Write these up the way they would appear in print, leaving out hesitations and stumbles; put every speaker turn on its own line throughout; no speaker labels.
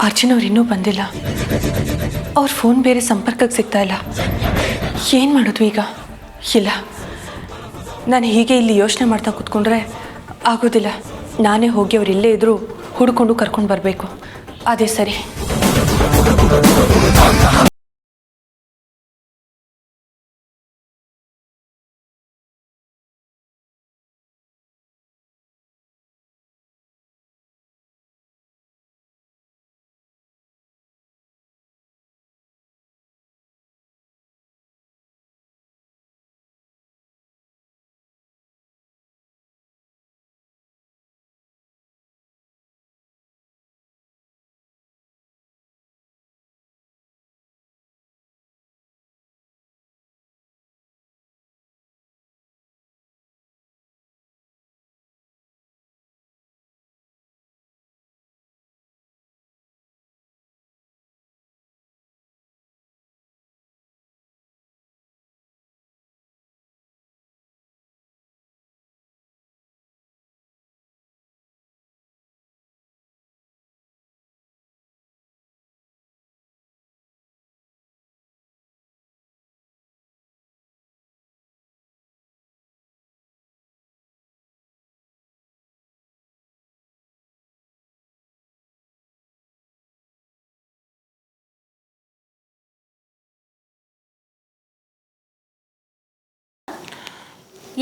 ಅರ್ಜುನ್ ಅವ್ರು ಇನ್ನೂ ಬಂದಿಲ್ಲ. ಅವ್ರ ಫೋನ್ ಬೇರೆ ಸಂಪರ್ಕಕ್ಕೆ ಸಿಗ್ತಾ ಇಲ್ಲ. ಏನು ಮಾಡೋದು ಈಗ? ಇಲ್ಲ, ನಾನು ಹೀಗೆ ಇಲ್ಲಿ ಯೋಚನೆ ಮಾಡ್ತಾ ಕೂತ್ಕೊಂಡ್ರೆ ಆಗೋದಿಲ್ಲ. ನಾನೇ ಹೋಗಿ ಅವ್ರು ಇಲ್ಲೇ ಇದ್ದರೂ ಹುಡ್ಕೊಂಡು ಕರ್ಕೊಂಡು ಬರಬೇಕು. ಅದೇ ಸರಿ.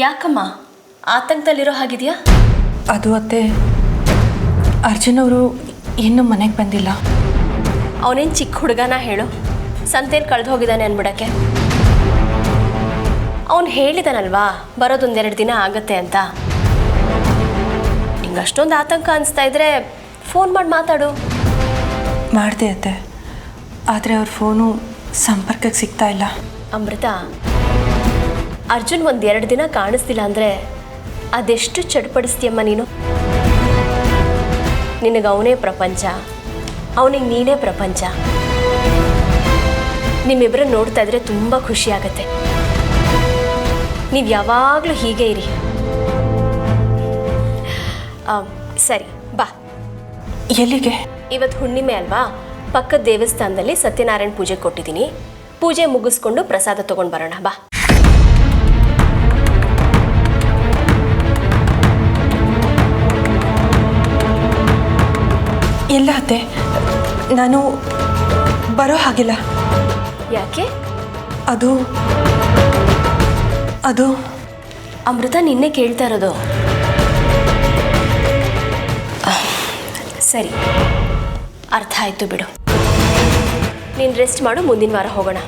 ಯಾಕಮ್ಮ ಆತಂಕದಲ್ಲಿರೋ ಹಾಗಿದೆಯಾ?
ಅದು ಅತ್ತೆ, ಅರ್ಜುನ್ ಅವರು ಇನ್ನೂ ಮನೆಗೆ ಬಂದಿಲ್ಲ.
ಅವನೇನು ಚಿಕ್ಕ ಹುಡುಗನ ಹೇಳು, ಸಂತೇಲಿ ಕಳೆದು ಹೋಗಿದ್ದಾನೆ ಅನ್ಬಿಡಕ್ಕೆ. ಅವನು ಹೇಳಿದಾನಲ್ವಾ ಬರೋದೊಂದೆರಡು ದಿನ ಆಗತ್ತೆ ಅಂತ. ನಿಂಗೆ ಅಷ್ಟೊಂದು ಆತಂಕ ಅನಿಸ್ತಾ ಇದ್ರೆ ಫೋನ್ ಮಾಡಿ ಮಾತಾಡು.
ಮಾಡಿದೆ ಅತ್ತೆ, ಆದರೆ ಅವ್ರ ಫೋನು ಸಂಪರ್ಕಕ್ಕೆ ಸಿಗ್ತಾ ಇಲ್ಲ.
ಅಮೃತ, ಅರ್ಜುನ್ ಒಂದೆರಡು ದಿನ ಕಾಣಿಸ್ತಿಲ್ಲ ಅಂದರೆ ಅದೆಷ್ಟು ಚಡ್ಪಡಿಸ್ತೀಯಮ್ಮ ನೀನು. ನಿನಗೆ ಅವನೇ ಪ್ರಪಂಚ, ಅವನಿಗೆ ನೀನೇ ಪ್ರಪಂಚ. ನಿಮ್ಮಿಬ್ಬರನ್ನ ನೋಡ್ತಾ ಇದ್ರೆ ತುಂಬ ಖುಷಿ ಆಗುತ್ತೆ. ನೀವು ಯಾವಾಗಲೂ ಹೀಗೆ ಇರಿ. ಸರಿ ಬಾ.
ಎಲ್ಲಿಗೆ?
ಇವತ್ತು ಹುಣ್ಣಿಮೆ ಅಲ್ವಾ, ಪಕ್ಕದ ದೇವಸ್ಥಾನದಲ್ಲಿ ಸತ್ಯನಾರಾಯಣ ಪೂಜೆ ಕೊಟ್ಟಿದ್ದೀನಿ. ಪೂಜೆ ಮುಗಿಸ್ಕೊಂಡು ಪ್ರಸಾದ ತೊಗೊಂಡು ಬರೋಣ ಬಾ.
ಇಲ್ಲ ಅತ್ತೆ, ನಾನು ಬರೋ ಹಾಗಿಲ್ಲ.
ಯಾಕೆ?
ಅದು ಅದು
ಅಮೃತ ನಿನ್ನೆ ಕೇಳ್ತಾ ಇರೋದು. ಸರಿ, ಅರ್ಥ ಆಯಿತು ಬಿಡು. ನೀನು ರೆಸ್ಟ್ ಮಾಡು, ಮುಂದಿನ ವಾರ ಹೋಗೋಣ.